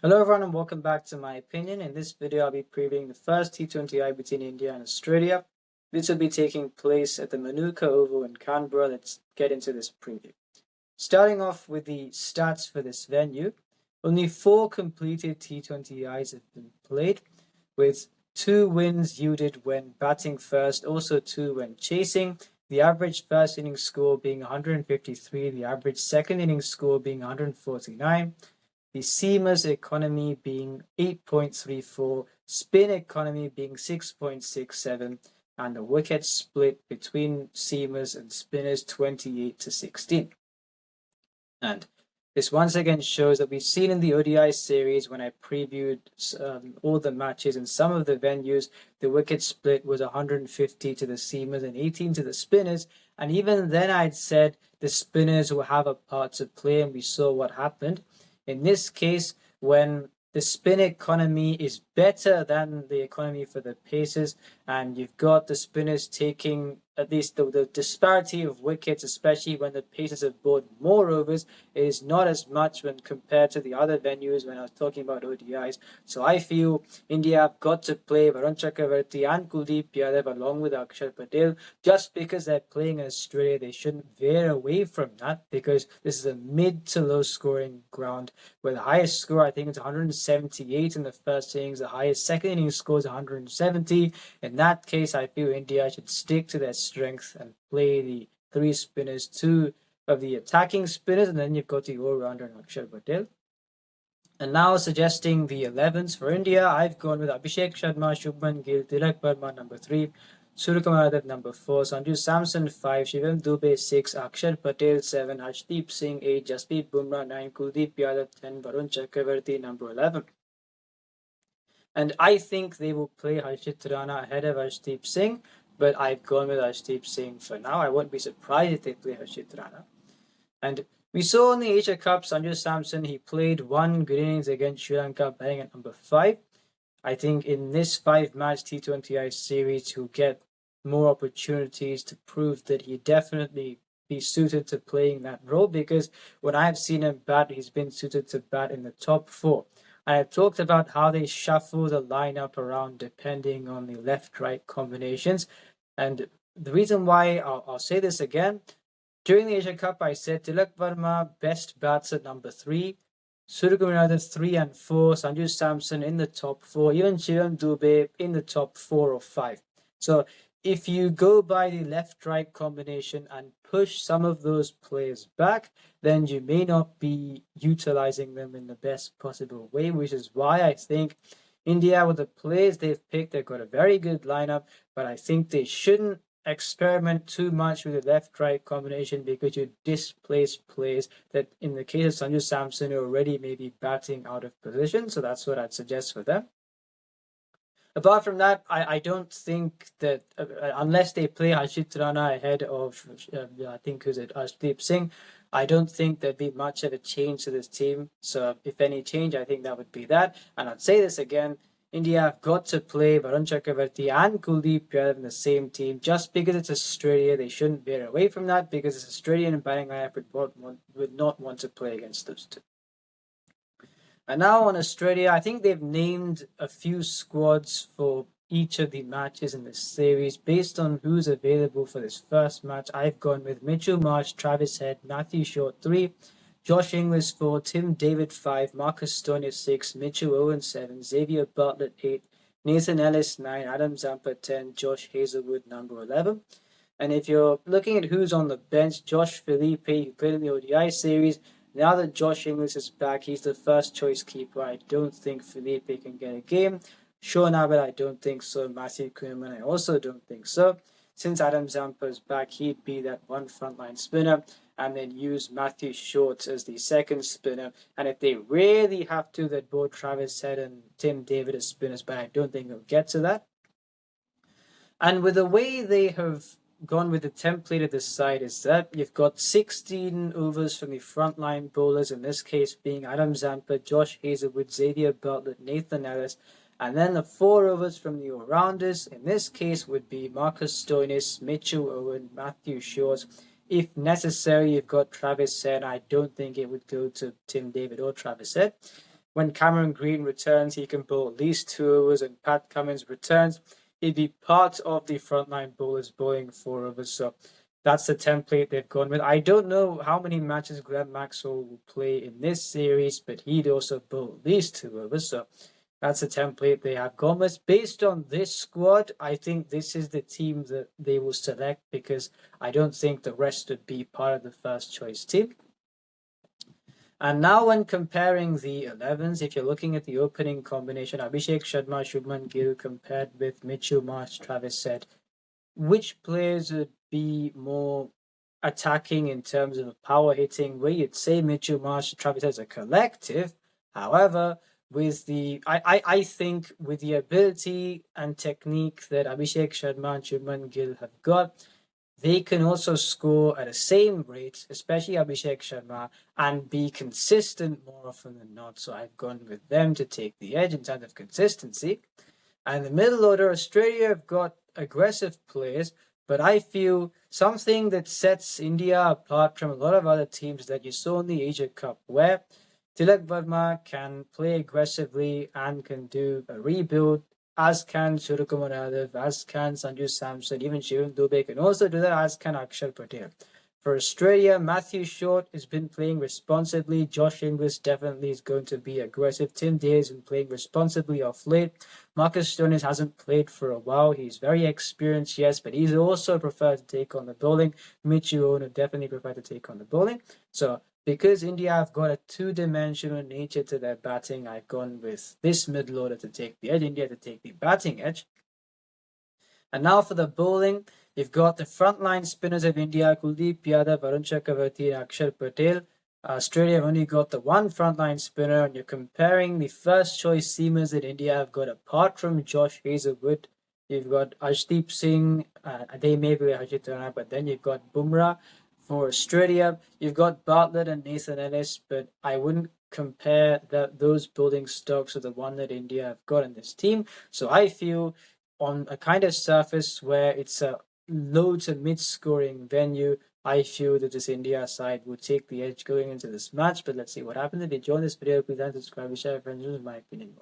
Hello everyone and welcome back to my opinion. In this video I'll be previewing the first T20I between India and Australia. This will be taking place at the Manuka Oval in Canberra. Let's get into this preview. Starting off with the stats for this venue, only 4 completed T20Is have been played, with 2 wins yielded when batting first, also 2 when chasing. The average first innings score being 153, the average second innings score being 149. The seamers economy being 8.34, spin economy being 6.67, and the wicket split between seamers and spinners 28-16. And this once again shows that we've seen in the ODI series when I previewed all the matches in some of the venues, the wicket split was 150 to the seamers and 18 to the spinners. And even then I'd said the spinners will have a part to play, and we saw what happened. In this case, when the spin economy is better than the economy for the pacers, and you've got the spinners taking at least the disparity of wickets, especially when the pacers have bowled more overs, it is not as much when compared to the other venues when I was talking about ODIs. So I feel India have got to play Varun Chakravarti and Kuldeep Yadav along with Akshar Patel. Just because they're playing in Australia, they shouldn't veer away from that, because this is a mid to low scoring ground where the highest score I think is 178 in the first innings, the highest second innings score is 170. In that case, I feel India should stick to their strength and play the 3 spinners, 2 of the attacking spinners, and then you've got the all-rounder Akshar Patel. And now suggesting the 11s for India, I've gone with Abhishek Sharma, Shubman Gill, Tilak Verma number 3, Suryakumar Yadav number 4, Sanju Samson 5, Shivam Dubey 6, Akshar Patel 7, Harshdeep Singh 8, Jasprit Bumrah 9, Kuldeep Yadav 10, Varun Chakravarti number 11. And I think they will play Harshit Rana ahead of Harshdeep Singh, but I've gone with Harshdeep Singh for now. I won't be surprised if they play Harshit Rana. And we saw in the Asia Cup, Sanju Samson, he played 1 good innings against Sri Lanka, batting at number 5. I think in this 5-match T20I series, he'll get more opportunities to prove that he definitely be suited to playing that role, because when I've seen him bat, he's been suited to bat in the top 4. I have talked about how they shuffle the lineup around depending on the left-right combinations. And the reason why I'll say this again, during the Asia Cup, I said Tilak Verma best bats at number 3, Suryakumar Yadav 3 and 4, Sanju Samson in the top 4, even Shivam Dubey in the top 4 or 5. So if you go by the left-right combination and push some of those players back, then you may not be utilizing them in the best possible way, which is why I think India, with the players they've picked, they've got a very good lineup, but I think they shouldn't experiment too much with the left-right combination, because you displace players that, in the case of Sanju Samson, are already maybe batting out of position. So that's what I'd suggest for them. Apart from that, I don't think that unless they play Harshit Rana ahead of, I think, who's it, Harshdeep Singh, I don't think there'd be much of a change to this team. So if any change, I think that would be that. And I'd say this again, India have got to play Varun Chakravarti and Kuldeep Yadav in the same team. Just because it's Australia, they shouldn't veer away from that, because it's Australian batting lineup would not want to play against those two. And now on Australia, I think they've named a few squads for each of the matches in this series based on who's available for this first match. I've gone with Mitchell Marsh, Travis Head, Matthew Short 3, Josh Inglis 4, Tim David 5, Marcus Stoinis 6, Mitchell Owen 7, Xavier Bartlett 8, Nathan Ellis 9, Adam Zampa 10, Josh Hazelwood number 11. And if you're looking at who's on the bench, Josh Felipe, who played in the ODI series, now that Josh Inglis is back, he's the first choice keeper. I don't think Felipe can get a game. Sean Abbott, I don't think so. Matthew Kuhneman, I also don't think so. Since Adam Zampa is back, he'd be that one frontline spinner, and then use Matthew Short as the second spinner. And if they really have to, they'd both Travis Head and Tim David as spinners, but I don't think they'll get to that. And with the way they have gone with the template of this side is that you've got 16 overs from the frontline bowlers, in this case being Adam Zampa, Josh Hazelwood, Xavier Bartlett, Nathan Ellis, and then the 4 overs from the all-rounders, in this case would be Marcus Stoinis, Mitchell Owen, Matthew Short. If necessary, you've got Travis Head. I don't think it would go to Tim David or Travis Head. when Cameron Green returns, he can bowl at least 2 overs, and Pat Cummins returns, he'd be part of the frontline bowlers bowling 4 overs. So that's the template they've gone with. I don't know how many matches Glenn Maxwell will play in this series, but he'd also bowl at least 2 overs. So that's the template they have gone with. Based on this squad, I think this is the team that they will select, because I don't think the rest would be part of the first choice team. And now when comparing the 11s, if you're looking at the opening combination, Abhishek Sharma, Shubman Gill compared with Mitchell Marsh, Travis Head, which players would be more attacking in terms of power hitting, where you'd say Mitchell Marsh, Travis as a collective? However, with I think with the ability and technique that Abhishek Sharma and Shubman Gill have got, they can also score at the same rate, especially Abhishek Sharma, and be consistent more often than not. So I've gone with them to take the edge in terms of consistency. And the middle order, Australia have got aggressive players, but I feel something that sets India apart from a lot of other teams that you saw in the Asia Cup, where Tilak Verma can play aggressively and can do a rebuild, as can Suryakumar Yadav, as can Sanju Samson, even Shivam Dubey can also do that, as can Akshar Patel. For Australia, Matthew Short has been playing responsibly. Josh Inglis definitely is going to be aggressive. Tim Day has been playing responsibly off late. Marcus Stoinis hasn't played for a while. He's very experienced, yes, but he's also preferred to take on the bowling. Mitchell Owen would definitely prefer to take on the bowling. So because India have got a two-dimensional nature to their batting, I've gone with this middle order to take the edge, India to take the batting edge. And now for the bowling, you've got the frontline spinners of India, Kuldeep Yadav, Varun Chakravarti, and Akshar Patel. Australia have only got the one frontline spinner, and you're comparing the first choice seamers that India have got, apart from Josh Hazlewood. You've got Arshdeep Singh, they may be Harshit Rana, but then you've got Bumrah. For Australia, you've got Bartlett and Nathan Ellis, but I wouldn't compare those building stocks with the one that India have got in this team. So I feel on a kind of surface where it's a low to mid-scoring venue, I feel that this India side will take the edge going into this match. But let's see what happens. If you enjoyed this video, please like, subscribe, share, friends. This is my opinion.